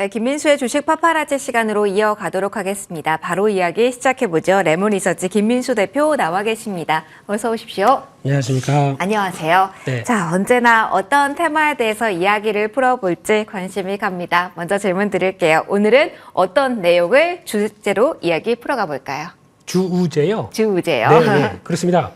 네, 김민수의 주식 파파라치 시간으로 이어가도록 하겠습니다. 바로 이야기 시작해보죠. 레몬리서치 김민수 대표 나와 계십니다. 어서 오십시오. 안녕하십니까. 안녕하세요. 네. 자, 언제나 어떤 테마에 대해서 이야기를 풀어볼지 관심이 갑니다. 먼저 질문 드릴게요. 오늘은 어떤 내용을 주제로 이야기 풀어가 볼까요? 주우제요? 주우제요. 네, 그렇습니다.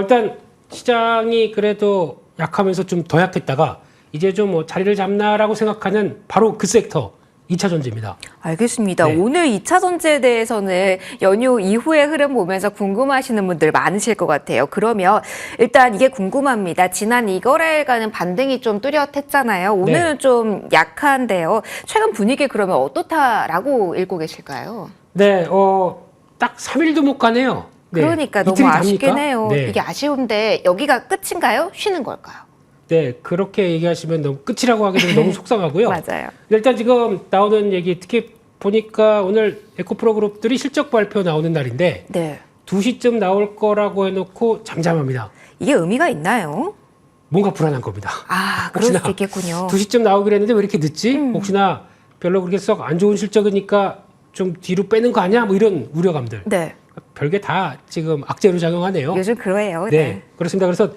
일단 시장이 그래도 약하면서 좀 더 약했다가 이제 좀 뭐 자리를 잡나라고 생각하는 바로 그 섹터 2차 전지입니다. 알겠습니다. 네. 오늘 2차 전지에 대해서는 연휴 이후의 흐름 보면서 궁금하시는 분들 많으실 것 같아요. 그러면 일단 이게 궁금합니다. 지난 이거래일과는 반등이 좀 뚜렷했잖아요. 오늘은 네. 좀 약한데요. 최근 분위기 그러면 어떻다라고 읽고 계실까요? 네, 딱 3일도 못 가네요. 네. 그러니까 너무 이틀이 아쉽긴 답니까? 해요. 네. 이게 아쉬운데 여기가 끝인가요? 쉬는 걸까요? 네, 그렇게 얘기하시면 너무 끝이라고 하게 되면 너무 속상하고요. 맞아요. 일단 지금 나오는 얘기 특히 보니까 오늘 에코프로 그룹들이 실적 발표 나오는 날인데 네. 2시쯤 나올 거라고 해놓고 잠잠합니다. 이게 의미가 있나요? 뭔가 불안한 겁니다. 아, 그럴 혹시나 수도 있겠군요. 2시쯤 나오기로 했는데 왜 이렇게 늦지? 혹시나 별로 그렇게 썩 안 좋은 실적이니까 좀 뒤로 빼는 거 아니야? 뭐 이런 우려감들. 네. 별게 다 지금 악재로 작용하네요. 요즘 그래요. 네, 그렇습니다. 그래서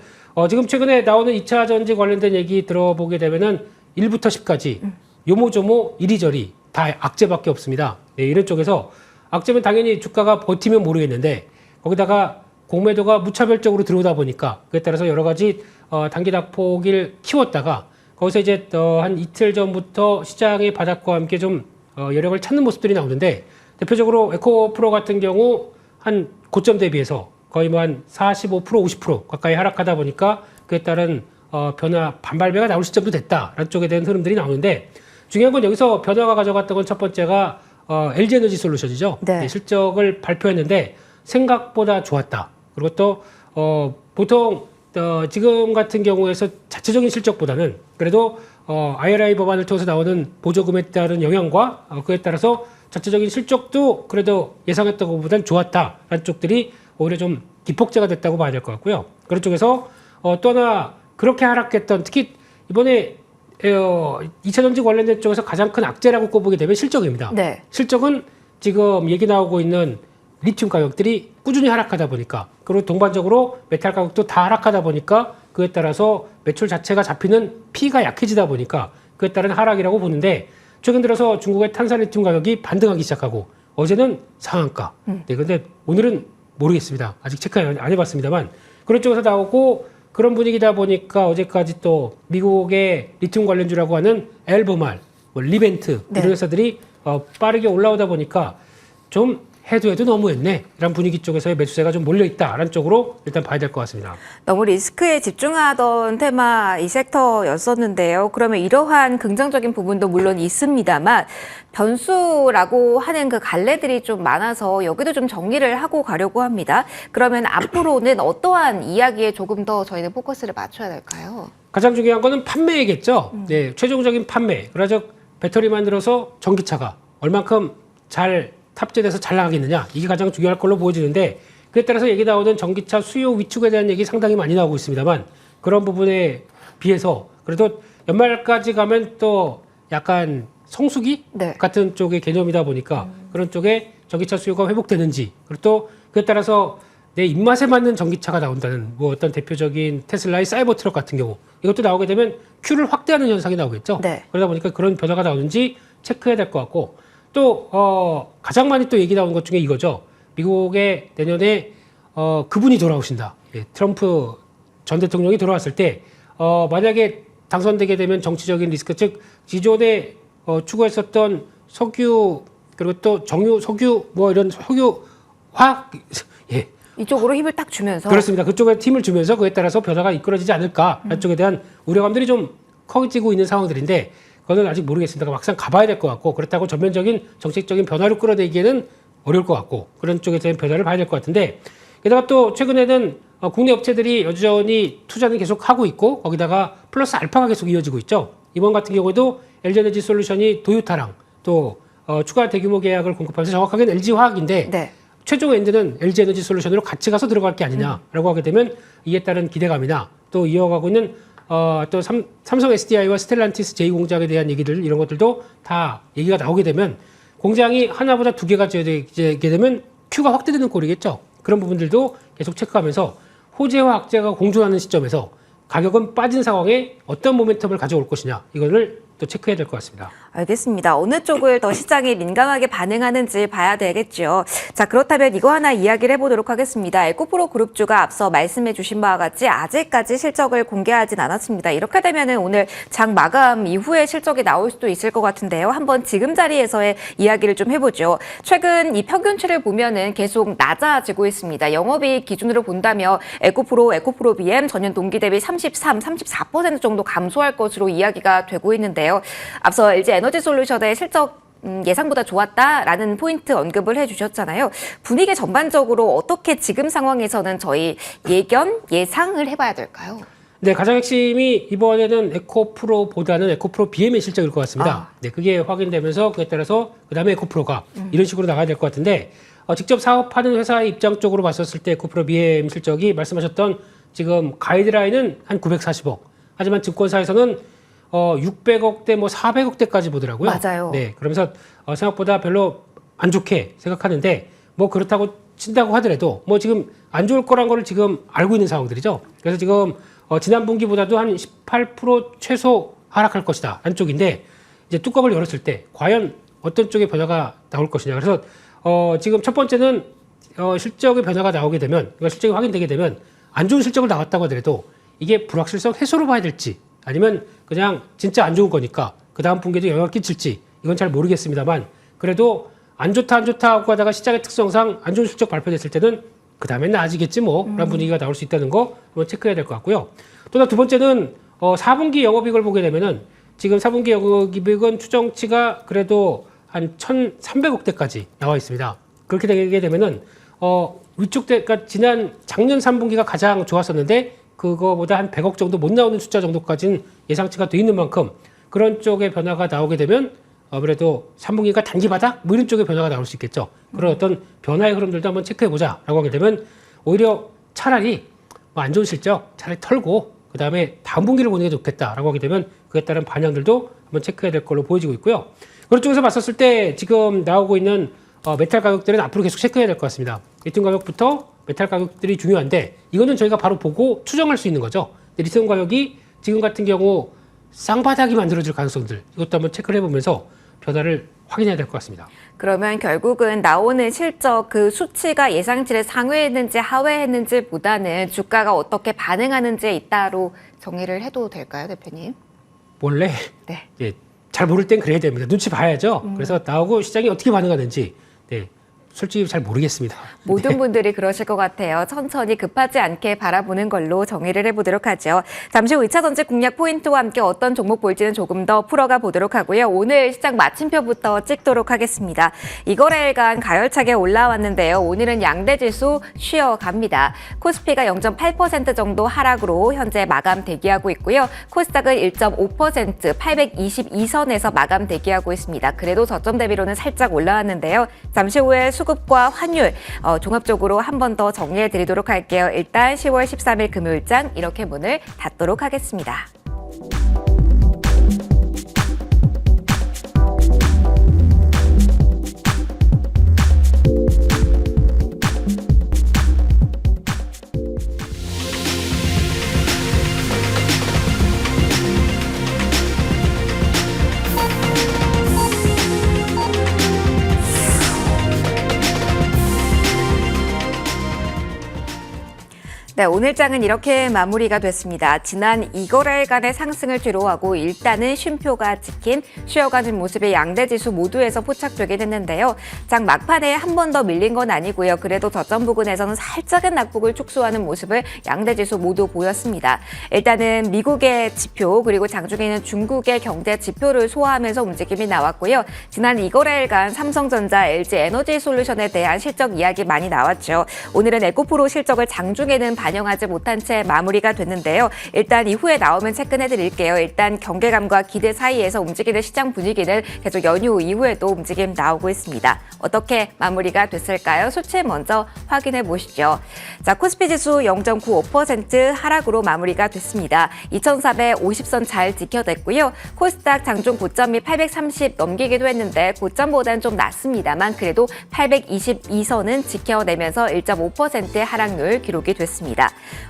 지금 최근에 나오는 2차 전지 관련된 얘기 들어보게 되면은 1부터 10까지 요모조모 이리저리 다 악재밖에 없습니다. 네, 이런 쪽에서 악재면 당연히 주가가 버티면 모르겠는데 거기다가 공매도가 무차별적으로 들어오다 보니까 그에 따라서 여러 가지 단기 낙폭을 키웠다가 거기서 이제 한 이틀 전부터 시장의 바닥과 함께 좀 여력을 찾는 모습들이 나오는데 대표적으로 에코프로 같은 경우 한 고점 대비해서 거의 뭐 한 45%, 50% 가까이 하락하다 보니까 그에 따른 변화, 반발배가 나올 시점도 됐다라는 쪽에 대한 흐름들이 나오는데 중요한 건 여기서 변화가 가져갔던 건 첫 번째가 LG에너지 솔루션이죠. 네. 실적을 발표했는데 생각보다 좋았다. 그리고 또 보통 지금 같은 경우에서 자체적인 실적보다는 그래도 IRA 법안을 통해서 나오는 보조금에 따른 영향과 그에 따라서 자체적인 실적도 그래도 예상했던 것보다는 좋았다라는 쪽들이 오히려 좀 기폭제가 됐다고 봐야 될 것 같고요. 그런 쪽에서 또 하나 그렇게 하락했던 특히 이번에 2차 전지 관련된 쪽에서 가장 큰 악재라고 꼽보게 되면 실적입니다. 네. 실적은 지금 얘기 나오고 있는 리튬 가격들이 꾸준히 하락하다 보니까 그리고 동반적으로 메탈 가격도 다 하락하다 보니까 그에 따라서 매출 자체가 잡히는 피가 약해지다 보니까 그에 따른 하락이라고 보는데 최근 들어서 중국의 탄산 리튬 가격이 반등하기 시작하고 어제는 상한가. 네, 근데 오늘은 모르겠습니다. 아직 체크 안 해봤습니다만 그런 쪽에서 나오고 그런 분위기다 보니까 어제까지 또 미국의 리튬 관련주라고 하는 엘보말, 뭐 리벤트 네. 이런 회사들이 빠르게 올라오다 보니까 좀 해도 너무했네 이런 분위기 쪽에서의 매수세가 좀 몰려있다라는 쪽으로 일단 봐야 될 것 같습니다. 너무 리스크에 집중하던 테마 이 섹터였었는데요. 그러면 이러한 긍정적인 부분도 물론 있습니다만 변수라고 하는 그 갈래들이 좀 많아서 여기도 좀 정리를 하고 가려고 합니다. 그러면 앞으로는 어떠한 이야기에 조금 더 저희는 포커스를 맞춰야 될까요? 가장 중요한 거는 판매겠죠. 네, 최종적인 판매. 그래서 배터리 만들어서 전기차가 얼만큼 잘 탑재돼서 잘 나가겠느냐 이게 가장 중요할 걸로 보여지는데 그에 따라서 얘기 나오는 전기차 수요 위축에 대한 얘기 상당히 많이 나오고 있습니다만 그런 부분에 비해서 그래도 연말까지 가면 또 약간 성수기 네. 같은 쪽의 개념이다 보니까 그런 쪽에 전기차 수요가 회복되는지 그리고 또 그에 따라서 내 입맛에 맞는 전기차가 나온다는 뭐 어떤 대표적인 테슬라의 사이버 트럭 같은 경우 이것도 나오게 되면 큐를 확대하는 현상이 나오겠죠. 네. 그러다 보니까 그런 변화가 나오는지 체크해야 될 것 같고 또 가장 많이 또 얘기 나오는 것 중에 이거죠. 미국의 내년에 그분이 돌아오신다. 예, 트럼프 전 대통령이 돌아왔을 때 만약에 당선되게 되면 정치적인 리스크 즉 기존에 추구했었던 석유 그리고 또 정유 석유 뭐 이런 석유 화학 예. 이쪽으로 힘을 딱 주면서 그렇습니다. 그쪽에 팀을 주면서 그에 따라서 변화가 이끌어지지 않을까 한 쪽에 대한 우려감들이 좀 커지고 있는 상황들인데 그거는 아직 모르겠습니다. 막상 가봐야 될 것 같고 그렇다고 전면적인 정책적인 변화를 끌어내기에는 어려울 것 같고 그런 쪽에 대한 변화를 봐야 될 것 같은데 게다가 또 최근에는 국내 업체들이 여전히 투자는 계속 하고 있고 거기다가 플러스 알파가 계속 이어지고 있죠. 이번 같은 경우에도 LG에너지 솔루션이 도요타랑 또 추가 대규모 계약을 공급하면서 정확하게는 LG화학인데 네. 최종 엔드는 LG에너지 솔루션으로 같이 가서 들어갈 게 아니냐라고 하게 되면 이에 따른 기대감이나 또 이어가고 있는 또 삼성 SDI와 스텔란티스 제2공장에 대한 얘기들 이런 것들도 다 얘기가 나오게 되면 공장이 하나보다 두 개가 지어지게 되면 큐가 확대되는 꼴이겠죠. 그런 부분들도 계속 체크하면서 호재와 악재가 공존하는 시점에서 가격은 빠진 상황에 어떤 모멘텀을 가져올 것이냐 이거를 또 체크해야 될 것 같습니다. 알겠습니다. 어느 쪽을 더 시장이 민감하게 반응하는지 봐야 되겠죠. 자, 그렇다면 이거 하나 이야기를 해보도록 하겠습니다. 에코프로 그룹주가 앞서 말씀해 주신 바와 같이 아직까지 실적을 공개하진 않았습니다. 이렇게 되면은 오늘 장 마감 이후에 실적이 나올 수도 있을 것 같은데요. 한번 지금 자리에서의 이야기를 좀 해보죠. 최근 이 평균치를 보면은 계속 낮아지고 있습니다. 영업이익 기준으로 본다면 에코프로 BM 전년 동기 대비 34% 정도 감소할 것으로 이야기가 되고 있는데요. 앞서 LG 에너지솔루션의 실적 예상보다 좋았다라는 포인트 언급을 해주셨잖아요. 분위기 전반적으로 어떻게 지금 상황에서는 저희 예상을 해봐야 될까요? 네, 가장 핵심이 이번에는 에코프로보다는 에코프로 BM의 실적일 것 같습니다. 네, 그게 확인되면서 그에 따라서 그다음에 에코프로가 이런 식으로 나가야 될 것 같은데 직접 사업하는 회사의 입장 쪽으로 봤었을 때 에코프로 BM 실적이 말씀하셨던 지금 가이드라인은 한 940억. 하지만 증권사에서는 600억대, 400억대까지 보더라고요. 맞아요. 네, 그러면서 생각보다 별로 안 좋게 생각하는데 그렇다고 친다고 하더라도 지금 안 좋을 거란 거를 지금 알고 있는 상황들이죠. 그래서 지금 지난 분기보다도 한 18% 최소 하락할 것이다 한쪽인데 이제 뚜껑을 열었을 때 과연 어떤 쪽의 변화가 나올 것이냐. 그래서 지금 첫 번째는 실적의 변화가 나오게 되면 실적이 확인되게 되면 안 좋은 실적을 나왔다고 하더라도 이게 불확실성 해소로 봐야 될지 아니면 그냥 진짜 안 좋은 거니까 그 다음 분기에도 영향을 끼칠지 이건 잘 모르겠습니다만 그래도 안 좋다 하고 하다가 시장의 특성상 안 좋은 실적 발표됐을 때는 그 다음엔 나아지겠지 라는 분위기가 나올 수 있다는 거 한번 체크해야 될 것 같고요. 또 두 번째는 4분기 영업이익을 보게 되면은 지금 4분기 영업이익은 추정치가 그래도 한 1,300억대까지 나와 있습니다. 그렇게 되게 되면은 위쪽 그러니까 지난 작년 3분기가 가장 좋았었는데 그거보다 한 100억 정도 못 나오는 숫자 정도까지는 예상치가 돼 있는 만큼 그런 쪽의 변화가 나오게 되면 아무래도 3분기가 단기 바닥 이런 쪽의 변화가 나올 수 있겠죠. 그런 어떤 변화의 흐름들도 한번 체크해보자라고 하게 되면 오히려 차라리 안 좋은 실적 차라리 털고 그다음에 다음 분기를 보는 게 좋겠다라고 하게 되면 그에 따른 반영들도 한번 체크해야 될 걸로 보여지고 있고요. 그런 쪽에서 봤었을 때 지금 나오고 있는 메탈 가격들은 앞으로 계속 체크해야 될 것 같습니다. 리튬 가격부터 메탈 가격들이 중요한데 이거는 저희가 바로 보고 추정할 수 있는 거죠. 리튬 가격이 지금 같은 경우 쌍바닥이 만들어질 가능성들 이것도 한번 체크를 해보면서 변화를 확인해야 될 것 같습니다. 그러면 결국은 나오는 실적 그 수치가 예상치를 상회했는지 하회했는지 보다는 주가가 어떻게 반응하는지에 잇따로 정의를 해도 될까요, 대표님? 원래 네. 잘 모를 땐 그래야 됩니다. 눈치 봐야죠. 그래서 나오고 시장이 어떻게 반응하는지 솔직히 잘 모르겠습니다. 모든 분들이 그러실 것 같아요. 천천히 급하지 않게 바라보는 걸로 정의를 해보도록 하죠. 잠시 후 2차 전지 공략 포인트와 함께 어떤 종목 볼지는 조금 더 풀어가 보도록 하고요. 오늘 시장 마침표부터 찍도록 하겠습니다. 이거래일간 가열차게 올라왔는데요. 오늘은 양대지수 쉬어갑니다. 코스피가 0.8% 정도 하락으로 현재 마감 대기하고 있고요. 코스닥은 1.5% 822선에서 마감 대기하고 있습니다. 그래도 저점 대비로는 살짝 올라왔는데요. 잠시 후에 수급과 환율 종합적으로 한 번 더 정리해 드리도록 할게요. 일단 10월 13일 금요일장 이렇게 문을 닫도록 하겠습니다. 네, 오늘 장은 이렇게 마무리가 됐습니다. 지난 2거래일간의 상승을 뒤로하고 일단은 쉼표가 찍힌 쉬어가는 모습의 양대지수 모두에서 포착되긴 했는데요. 장 막판에 한 번 더 밀린 건 아니고요. 그래도 저점 부근에서는 살짝은 낙폭을 축소하는 모습을 양대지수 모두 보였습니다. 일단은 미국의 지표 그리고 장중에는 중국의 경제 지표를 소화하면서 움직임이 나왔고요. 지난 2거래일간 삼성전자, LG 에너지솔루션에 대한 실적 이야기 많이 나왔죠. 오늘은 에코프로 실적을 장중에는 반영하지 못한 채 마무리가 됐는데요. 일단 이후에 나오면 체크해드릴게요. 일단 경계감과 기대 사이에서 움직이는 시장 분위기는 계속 연휴 이후에도 움직임 나오고 있습니다. 어떻게 마무리가 됐을까요? 수치 먼저 확인해 보시죠. 자, 코스피 지수 0.95% 하락으로 마무리가 됐습니다. 2450선 잘 지켜냈고요. 코스닥 장중 고점이 830 넘기기도 했는데 고점보다는 좀 낮습니다만 그래도 822선은 지켜내면서 1.5%의 하락률 기록이 됐습니다.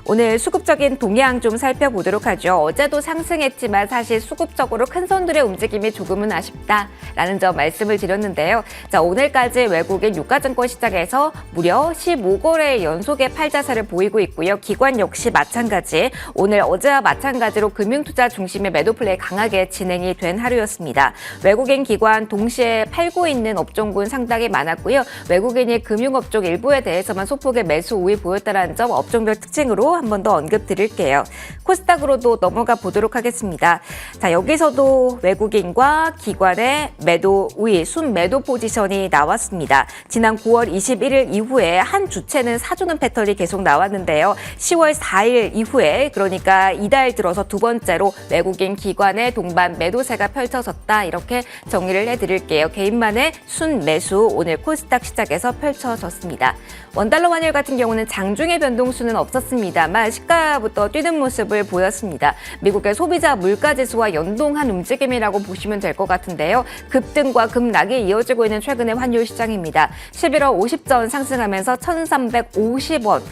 오늘 수급적인 동향 좀 살펴보도록 하죠. 어제도 상승했지만 사실 수급적으로 큰 선들의 움직임이 조금은 아쉽다라는 점 말씀을 드렸는데요. 자, 오늘까지 외국인 유가증권 시장에서 무려 15거래 연속의 팔자세를 보이고 있고요. 기관 역시 마찬가지. 오늘 어제와 마찬가지로 금융투자 중심의 매도 플레이 강하게 진행이 된 하루였습니다. 외국인 기관 동시에 팔고 있는 업종군 상당히 많았고요. 외국인이 금융업종 일부에 대해서만 소폭의 매수 우위 보였다는 점 업종별 특징으로 한 번 더 언급드릴게요. 코스닥으로도 넘어가 보도록 하겠습니다. 자, 여기서도 외국인과 기관의 매도 우위, 순매도 포지션이 나왔습니다. 지난 9월 21일 이후에 한 주체는 사주는 패턴이 계속 나왔는데요. 10월 4일 이후에 그러니까 이달 들어서 두 번째로 외국인 기관의 동반 매도세가 펼쳐졌다. 이렇게 정리를 해드릴게요. 개인만의 순매수 오늘 코스닥 시작에서 펼쳐졌습니다. 원달러 환율 같은 경우는 장중의 변동수는 없었습니다만 시가부터 뛰는 모습을 보였습니다. 미국의 소비자 물가지수와 연동한 움직임이라고 보시면 될 것 같은데요. 급등과 급락이 이어지고 있는 최근의 환율 시장입니다. 11월 50전 상승하면서 1,350원.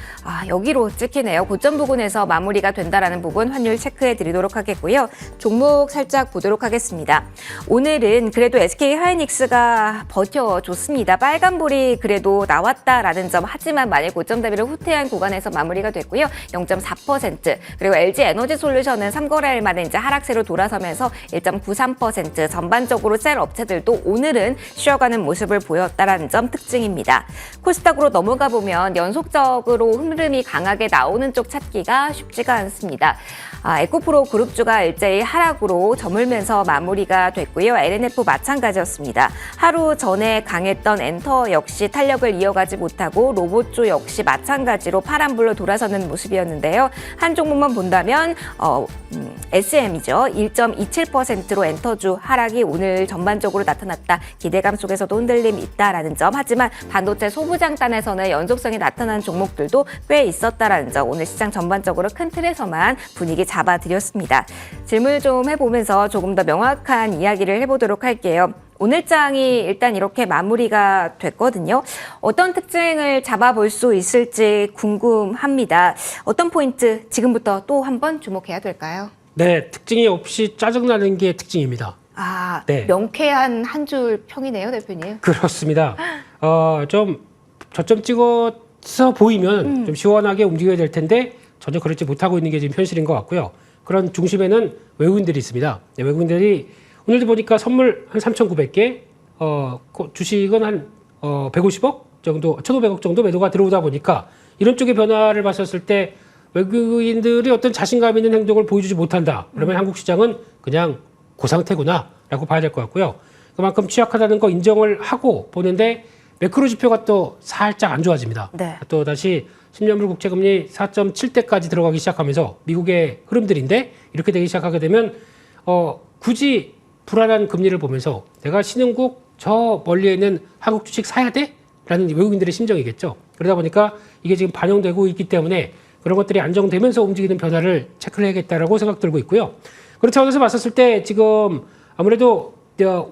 여기로 찍히네요. 고점 부근에서 마무리가 된다라는 부분 환율 체크해 드리도록 하겠고요. 종목 살짝 보도록 하겠습니다. 오늘은 그래도 SK 하이닉스가 버텨줬습니다. 빨간불이 그래도 나왔다라는 점 하지만 만일 고점 대비를 후퇴한 구간에서 마무리가 됐고요. 0.4% 그리고 LG 에너지 솔루션은 3거래일 만에 이제 하락세로 돌아서면서 1.93% 전반적으로 셀 업체들도 오늘은 쉬어가는 모습을 보였다라는 점 특징입니다. 코스닥으로 넘어가 보면 연속적으로 흐름이 강하게 나오는 쪽 찾기가 쉽지가 않습니다. 에코프로 그룹주가 일제히 하락으로 저물면서 마무리가 됐고요. LNF 마찬가지였습니다. 하루 전에 강했던 엔터 역시 탄력을 이어가지 못하고 로봇주 역시 마찬가지로 파란불로 돌아서는 모습이었는데요. 한 종목만 본다면 SM이죠. 1.27%로 엔터주 하락이 오늘 전반적으로 나타났다. 기대감 속에서도 흔들림이 있다라는 점. 하지만 반도체 소부장단에서는 연속성이 나타나는 종목들도 꽤 있었다라는 점. 오늘 시장 전반적으로 큰 틀에서만 분위기 잡아드렸습니다. 질문 좀 해보면서 조금 더 명확한 이야기를 해보도록 할게요. 오늘 장이 일단 이렇게 마무리가 됐거든요. 어떤 특징을 잡아볼 수 있을지 궁금합니다. 어떤 포인트 지금부터 또 한번 주목해야 될까요? 네, 특징이 없이 짜증나는 게 특징입니다. 네. 명쾌한 한 줄 평이네요, 대표님. 그렇습니다. 좀 저점 찍어서 보이면 좀 시원하게 움직여야 될 텐데 전혀 그렇지 못하고 있는 게 지금 현실인 것 같고요. 그런 중심에는 외국인들이 있습니다. 네, 외국인들이 오늘도 보니까 선물 한 3,900개, 주식은 한 150억 정도, 1,500억 정도 매도가 들어오다 보니까 이런 쪽의 변화를 봤었을 때 외국인들이 어떤 자신감 있는 행동을 보여주지 못한다. 그러면 한국 시장은 그냥 그 상태구나라고 봐야 될 것 같고요. 그만큼 취약하다는 거 인정을 하고 보는데 매크로 지표가 또 살짝 안 좋아집니다. 네. 또 다시 10년물 국채금리 4.7대까지 들어가기 시작하면서 미국의 흐름들인데 이렇게 되기 시작하게 되면 굳이 불안한 금리를 보면서 내가 신흥국 저 멀리에 있는 한국 주식 사야 돼? 라는 외국인들의 심정이겠죠. 그러다 보니까 이게 지금 반영되고 있기 때문에 그런 것들이 안정되면서 움직이는 변화를 체크를 해야겠다라고 생각 들고 있고요. 그런 차원에서 봤었을 때 지금 아무래도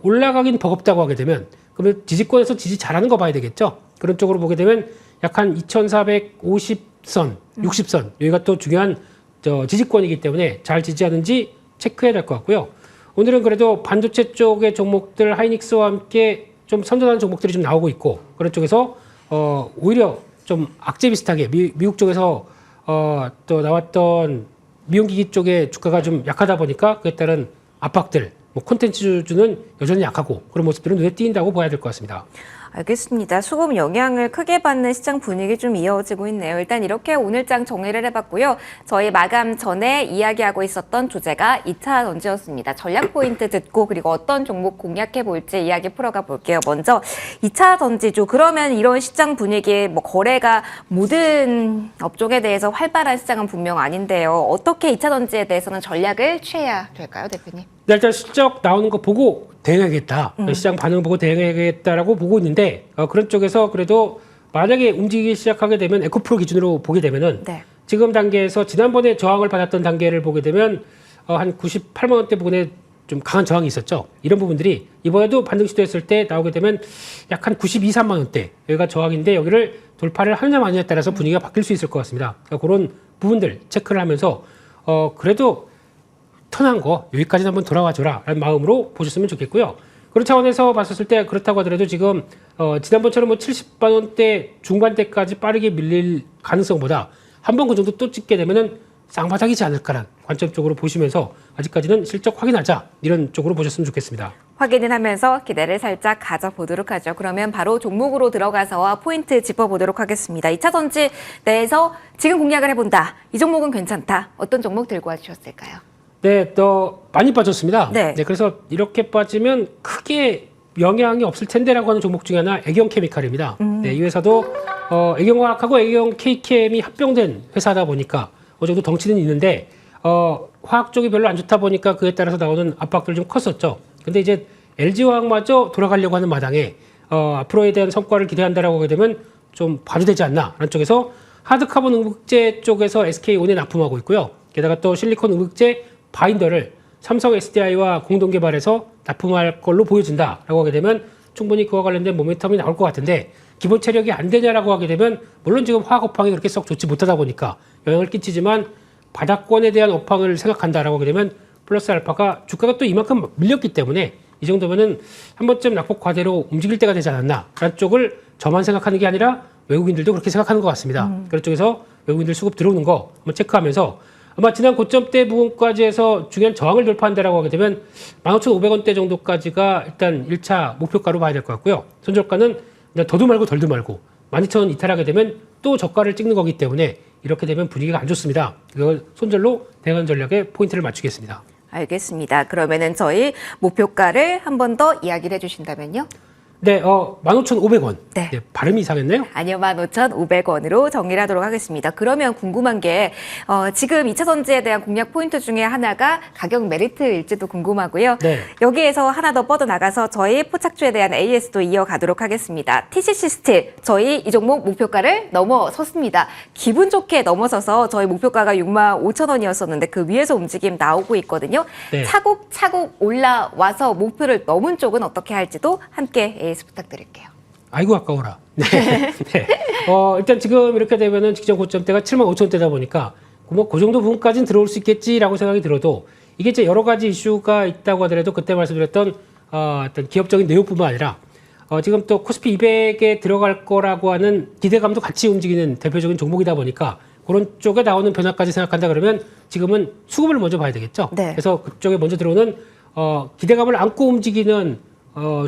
올라가긴 버겁다고 하게 되면 그러면 지지권에서 지지 잘하는 거 봐야 되겠죠. 그런 쪽으로 보게 되면 약 한 2,450선, 60선 여기가 또 중요한 지지권이기 때문에 잘 지지하는지 체크해야 될 것 같고요. 오늘은 그래도 반도체 쪽의 종목들 하이닉스와 함께 좀 선전하는 종목들이 좀 나오고 있고 그런 쪽에서 오히려 좀 악재 비슷하게 미국 쪽에서 또 나왔던 미용기기 쪽의 주가가 좀 약하다 보니까 그에 따른 압박들, 콘텐츠주는 여전히 약하고 그런 모습들은 눈에 띄인다고 봐야 될 것 같습니다. 알겠습니다. 수급 영향을 크게 받는 시장 분위기 좀 이어지고 있네요. 일단 이렇게 오늘장 정리를 해봤고요. 저희 마감 전에 이야기하고 있었던 주제가 2차 전지였습니다. 전략 포인트 듣고 그리고 어떤 종목 공략해 볼지 이야기 풀어가 볼게요. 먼저 2차 전지주. 그러면 이런 시장 분위기에 뭐 거래가 모든 업종에 대해서 활발한 시장은 분명 아닌데요. 어떻게 2차 전지에 대해서는 전략을 취해야 될까요, 대표님? 네, 일단 실적 나오는 거 보고 대응하겠다. 시장 반응 보고 대응하겠다라고 보고 있는데 그런 쪽에서 그래도 만약에 움직이기 시작하게 되면 에코프로 기준으로 보게 되면은 네. 지금 단계에서 지난번에 저항을 받았던 단계를 보게 되면 한 98만 원대 부분에 좀 강한 저항이 있었죠. 이런 부분들이 이번에도 반등 시도했을 때 나오게 되면 약 한 92, 3만 원대 여기가 저항인데 여기를 돌파를 하느냐 마느냐에 따라서 분위기가 바뀔 수 있을 것 같습니다. 그러니까 그런 부분들 체크를 하면서 그래도 턴한 거 여기까지 한번 돌아와줘라 라는 마음으로 보셨으면 좋겠고요. 그런 차원에서 봤었을 때 그렇다고 하더라도 지금 지난번처럼 뭐 70만 원대 중반대까지 빠르게 밀릴 가능성보다 한 번 그 정도 또 찍게 되면은 쌍바닥이지 않을까라는 관점 쪽으로 보시면서 아직까지는 실적 확인하자 이런 쪽으로 보셨으면 좋겠습니다. 확인을 하면서 기대를 살짝 가져보도록 하죠. 그러면 바로 종목으로 들어가서 포인트 짚어보도록 하겠습니다. 2차 전지 내에서 지금 공략을 해본다. 이 종목은 괜찮다. 어떤 종목 들고 와주셨을까요? 네, 또 많이 빠졌습니다. 네. 그래서 이렇게 빠지면 크게 영향이 없을 텐데라고 하는 종목 중에 하나 애경케미칼입니다. 네, 이 회사도 애경화학하고 애경 KKM이 합병된 회사다 보니까 어느 정도 덩치는 있는데 화학 쪽이 별로 안 좋다 보니까 그에 따라서 나오는 압박들이 좀 컸었죠. 근데 이제 LG화학마저 돌아가려고 하는 마당에 앞으로에 대한 성과를 기대한다라고 하게 되면 좀 봐도 되지 않나 라는 쪽에서 하드카본 응급제 쪽에서 SK온에 납품하고 있고요. 게다가 또 실리콘 응급제 바인더를 삼성 SDI와 공동 개발해서 납품할 걸로 보여진다라고 하게 되면 충분히 그와 관련된 모멘텀이 나올 것 같은데 기본 체력이 안 되냐라고 하게 되면 물론 지금 화학 업황이 그렇게 썩 좋지 못하다 보니까 영향을 끼치지만 바닥권에 대한 업황을 생각한다라고 하게 되면 플러스 알파가 주가가 또 이만큼 밀렸기 때문에 이 정도면은 한 번쯤 낙폭 과대로 움직일 때가 되지 않았나라는 쪽을 저만 생각하는 게 아니라 외국인들도 그렇게 생각하는 것 같습니다. 그런 쪽에서 외국인들 수급 들어오는 거 한번 체크하면서 아마 지난 고점대 부분까지 해서 중요한 저항을 돌파한다라고 하게 되면 15,500원대 정도까지가 일단 1차 목표가로 봐야 될 것 같고요. 손절가는 그냥 더도 말고 덜도 말고 12,000원 이탈하게 되면 또 저가를 찍는 거기 때문에 이렇게 되면 분위기가 안 좋습니다. 이걸 손절로 대응 전략에 포인트를 맞추겠습니다. 알겠습니다. 그러면은 저희 목표가를 한 번 더 이야기를 해주신다면요? 네, 15,500원. 네. 네, 발음이 이상했나요? 아니요, 15,500원으로 정리를 하도록 하겠습니다. 그러면 궁금한 게 지금 2차 전지에 대한 공략 포인트 중에 하나가 가격 메리트일지도 궁금하고요. 네. 여기에서 하나 더 뻗어나가서 저희 포착주에 대한 AS도 이어가도록 하겠습니다. TCC 스틸, 저희 이 종목 목표가를 넘어섰습니다. 기분 좋게 넘어서서 저희 목표가가 65,000원이었었는데 그 위에서 움직임 나오고 있거든요. 네. 차곡차곡 올라와서 목표를 넘은 쪽은 어떻게 할지도 함께 AS 부탁드릴게요. 아이고 아까워라. 네. 네. 일단 지금 이렇게 되면은 직전 고점대가 75,000원대다 보니까 그 정도 부분까지는 들어올 수 있겠지라고 생각이 들어도 이게 이제 여러 가지 이슈가 있다고 하더라도 그때 말씀드렸던 어떤 기업적인 내용뿐만 아니라 지금 또 코스피 200에 들어갈 거라고 하는 기대감도 같이 움직이는 대표적인 종목이다 보니까 그런 쪽에 나오는 변화까지 생각한다 그러면 지금은 수급을 먼저 봐야 되겠죠. 네. 그래서 그쪽에 먼저 들어오는 기대감을 안고 움직이는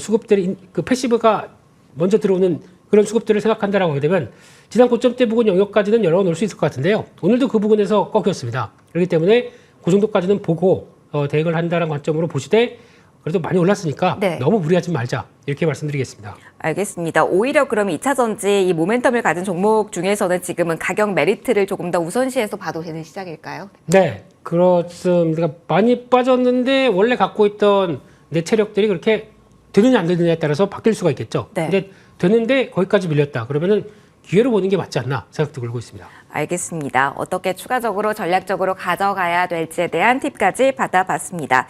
수급들이 그 패시브가 먼저 들어오는 그런 수급들을 생각한다라고 하게 되면 지난 고점대 부분 영역까지는 열어놓을 수 있을 것 같은데요. 오늘도 그 부분에서 꺾였습니다. 그렇기 때문에 그 정도까지는 보고 대응을 한다는 관점으로 보시되 그래도 많이 올랐으니까 네. 너무 무리하지 말자 이렇게 말씀드리겠습니다. 알겠습니다. 오히려 그럼 2차 전지 이 모멘텀을 가진 종목 중에서는 지금은 가격 메리트를 조금 더 우선시해서 봐도 되는 시작일까요? 네, 그렇습니다. 많이 빠졌는데 원래 갖고 있던 내 체력들이 그렇게 되느냐 안 되느냐에 따라서 바뀔 수가 있겠죠. 네. 근데 되는데 거기까지 밀렸다. 그러면은 기회로 보는 게 맞지 않나 생각도 들고 있습니다. 알겠습니다. 어떻게 추가적으로 전략적으로 가져가야 될지에 대한 팁까지 받아봤습니다.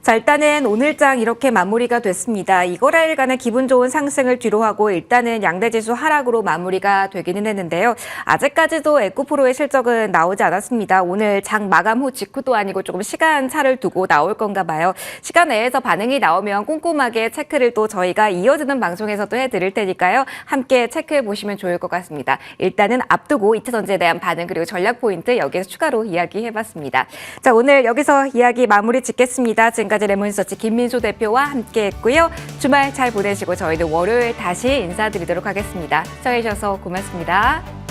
자, 일단은 오늘장 이렇게 마무리가 됐습니다. 이거래일간의 기분 좋은 상승을 뒤로하고 일단은 양대지수 하락으로 마무리가 되기는 했는데요. 아직까지도 에코프로의 실적은 나오지 않았습니다. 오늘 장 마감 후 직후도 아니고 조금 시간 차를 두고 나올 건가 봐요. 시간 내에서 반응이 나오면 꼼꼼하게 체크를 또 저희가 이어지는 방송에서도 해드릴 테니까요. 함께 체크해 보시면 좋을 것 같습니다. 일단은 앞두고 2차 전지에 대한 반응 그리고 전략 포인트 여기에서 추가로 이야기해봤습니다. 자, 오늘 여기서 이야기 마무리 짓겠습니다. 지금까지 레몬리서치 김민소 대표와 함께했고요. 주말 잘 보내시고 저희는 월요일 다시 인사드리도록 하겠습니다. 시청해주셔서 고맙습니다.